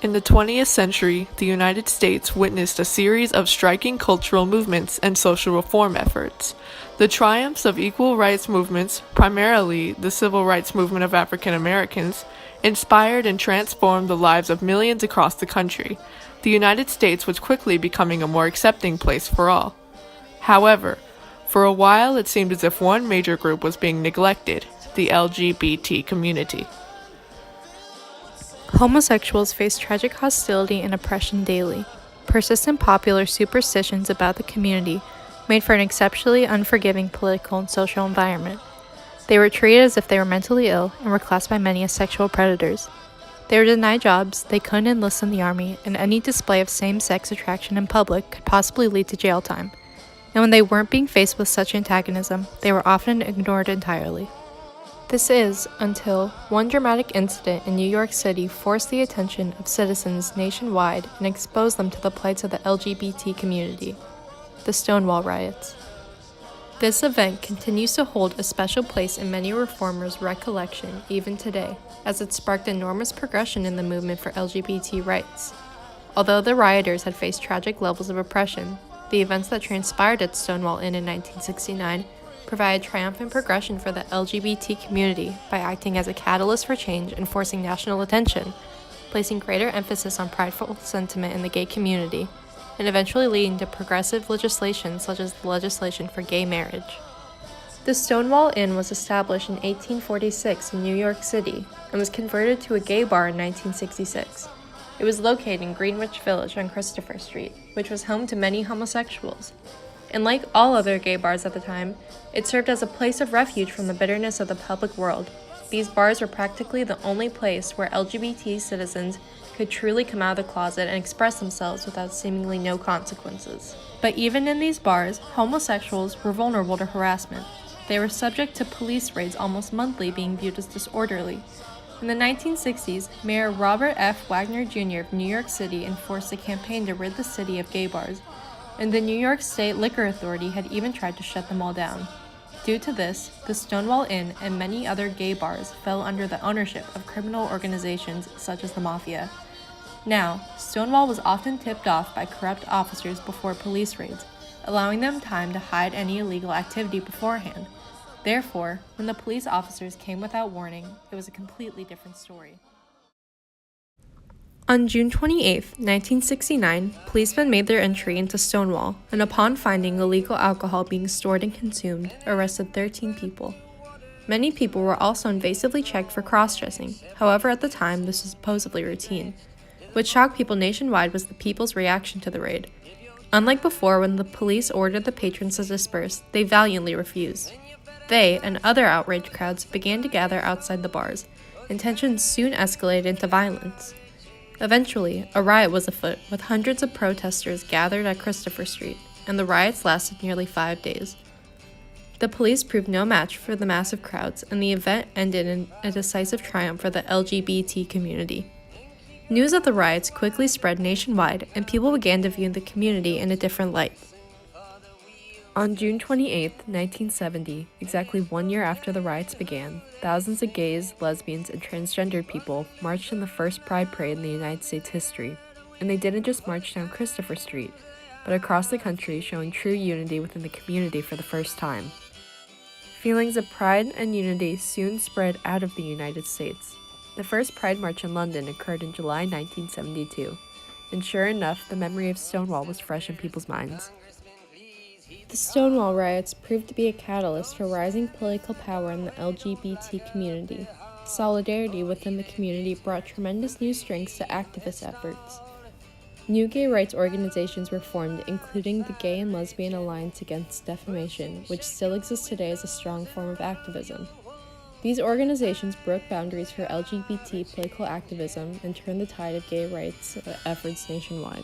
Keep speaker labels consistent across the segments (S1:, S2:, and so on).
S1: In the 20th century, the United States witnessed a series of striking cultural movements and social reform efforts. The triumphs of equal rights movements, primarily the civil rights movement of African Americans, inspired and transformed the lives of millions across the country. The United States was quickly becoming a more accepting place for all. However, for a while it seemed as if one major group was being neglected: the LGBT community.
S2: Homosexuals face tragic hostility and oppression daily. Persistent popular superstitions about the community made for an exceptionally unforgiving political and social environment. They were treated as if they were mentally ill and were classed by many as sexual predators. They were denied jobs, they couldn't enlist in the army, and any display of same-sex attraction in public could possibly lead to jail time. And when they weren't being faced with such antagonism, they were often ignored entirely. This is until one dramatic incident in New York City forced the attention of citizens nationwide and exposed them to the plights of the LGBT community: the Stonewall Riots. This event continues to hold a special place in many reformers' recollection even today, as it sparked enormous progression in the movement for LGBT rights. Although the rioters had faced tragic levels of oppression, the events that transpired at Stonewall Inn in 1969 provided triumphant progression for the LGBT community by acting as a catalyst for change and forcing national attention, placing greater emphasis on prideful sentiment in the gay community, and eventually leading to progressive legislation such as the legislation for gay marriage. The Stonewall Inn was established in 1846 in New York City and was converted to a gay bar in 1966. It was located in Greenwich Village on Christopher Street, which was home to many homosexuals. And like all other gay bars at the time, it served as a place of refuge from the bitterness of the public world. These bars were practically the only place where LGBT citizens could truly come out of the closet and express themselves without seemingly no consequences. But even in these bars, homosexuals were vulnerable to harassment. They were subject to police raids almost monthly, being viewed as disorderly. In the 1960s, Mayor Robert F. Wagner Jr. of New York City enforced a campaign to rid the city of gay bars, and the New York State Liquor Authority had even tried to shut them all down. Due to this, the Stonewall Inn and many other gay bars fell under the ownership of criminal organizations such as the Mafia. Now, Stonewall was often tipped off by corrupt officers before police raids, allowing them time to hide any illegal activity beforehand. Therefore, when the police officers came without warning, it was a completely different story. On June 28, 1969, policemen made their entry into Stonewall, and upon finding illegal alcohol being stored and consumed, arrested 13 people. Many people were also invasively checked for cross-dressing. However, at the time, this was supposedly routine. What shocked people nationwide was the people's reaction to the raid. Unlike before, when the police ordered the patrons to disperse, they valiantly refused. They and other outraged crowds began to gather outside the bars, and tensions soon escalated into violence. Eventually, a riot was afoot, with hundreds of protesters gathered at Christopher Street, and the riots lasted nearly 5 days. The police proved no match for the massive crowds, and the event ended in a decisive triumph for the LGBT community. News of the riots quickly spread nationwide, and people began to view the community in a different light. On June 28, 1970, exactly 1 year after the riots began, thousands of gays, lesbians, and transgendered people marched in the first Pride Parade in the United States history. And they didn't just march down Christopher Street, but across the country, showing true unity within the community for the first time. Feelings of pride and unity soon spread out of the United States. The first Pride March in London occurred in July 1972, and sure enough, the memory of Stonewall was fresh in people's minds. The Stonewall riots proved to be a catalyst for rising political power in the LGBT community. Solidarity within the community brought tremendous new strengths to activist efforts. New gay rights organizations were formed, including the Gay and Lesbian Alliance Against Defamation, which still exists today as a strong form of activism. These organizations broke boundaries for LGBT political activism and turned the tide of gay rights efforts nationwide.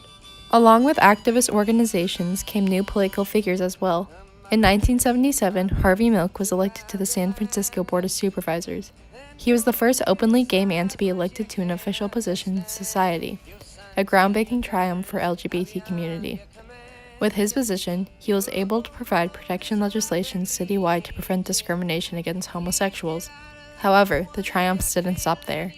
S2: Along with activist organizations came new political figures as well. In 1977, Harvey Milk was elected to the San Francisco Board of Supervisors. He was the first openly gay man to be elected to an official position in society, a groundbreaking triumph for LGBT community. With his position, he was able to provide protection legislation citywide to prevent discrimination against homosexuals. However, the triumphs didn't stop there.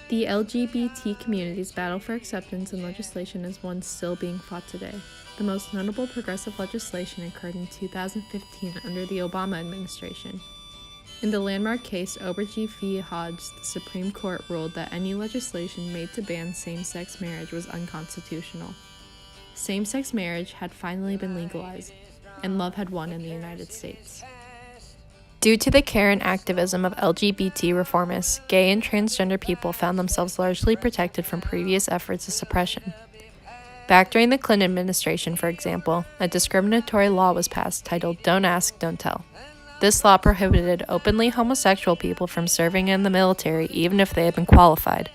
S2: The LGBT community's battle for acceptance and legislation is one still being fought today. The most notable progressive legislation occurred in 2015 under the Obama administration. In the landmark case Oberge v. Hodge, the Supreme Court ruled that any legislation made to ban same-sex marriage was unconstitutional. Same-sex marriage had finally been legalized, and love had won in the United States. Due to the care and activism of LGBT reformists, gay and transgender people found themselves largely protected from previous efforts of suppression. Back during the Clinton administration, for example, a discriminatory law was passed titled Don't Ask, Don't Tell. This law prohibited openly homosexual people from serving in the military even if they had been qualified.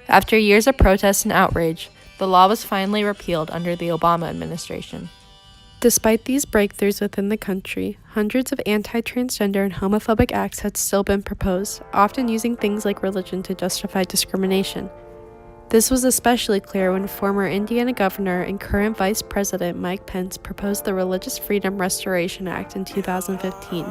S2: After years of protests and outrage, the law was finally repealed under the Obama administration. Despite these breakthroughs within the country, hundreds of anti-transgender and homophobic acts had still been proposed, often using things like religion to justify discrimination. This was especially clear when former Indiana Governor and current Vice President Mike Pence proposed the Religious Freedom Restoration Act in 2015.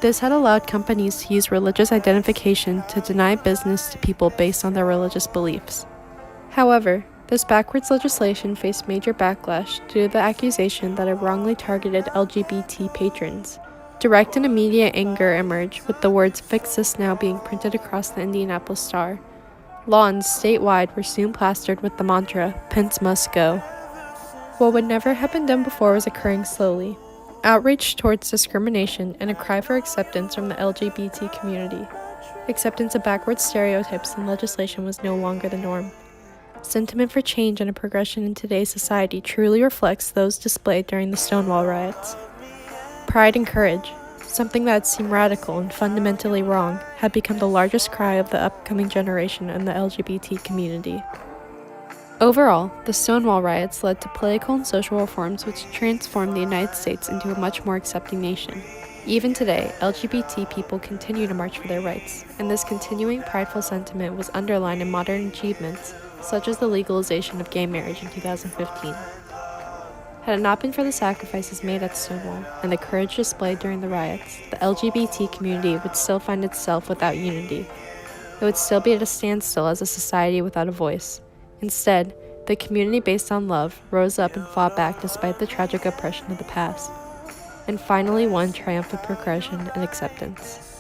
S2: This had allowed companies to use religious identification to deny business to people based on their religious beliefs. However, this backwards legislation faced major backlash due to the accusation that it wrongly targeted LGBT patrons. Direct and immediate anger emerged, with the words "Fix This Now" being printed across the Indianapolis Star. Lawns statewide were soon plastered with the mantra, "Pence must go." What would never have been done before was occurring slowly. Outrage towards discrimination and a cry for acceptance from the LGBT community. Acceptance of backward stereotypes and legislation was no longer the norm. Sentiment for change and a progression in today's society truly reflects those displayed during the Stonewall Riots. Pride and courage, something that seemed radical and fundamentally wrong, had become the largest cry of the upcoming generation in the LGBT community. Overall, the Stonewall Riots led to political and social reforms which transformed the United States into a much more accepting nation. Even today, LGBT people continue to march for their rights, and this continuing prideful sentiment was underlined in modern achievements, such as the legalization of gay marriage in 2015. Had it not been for the sacrifices made at Stonewall and the courage displayed during the riots, the LGBT community would still find itself without unity. It would still be at a standstill as a society without a voice. Instead, the community based on love rose up and fought back despite the tragic oppression of the past, and finally won triumphant progression and acceptance.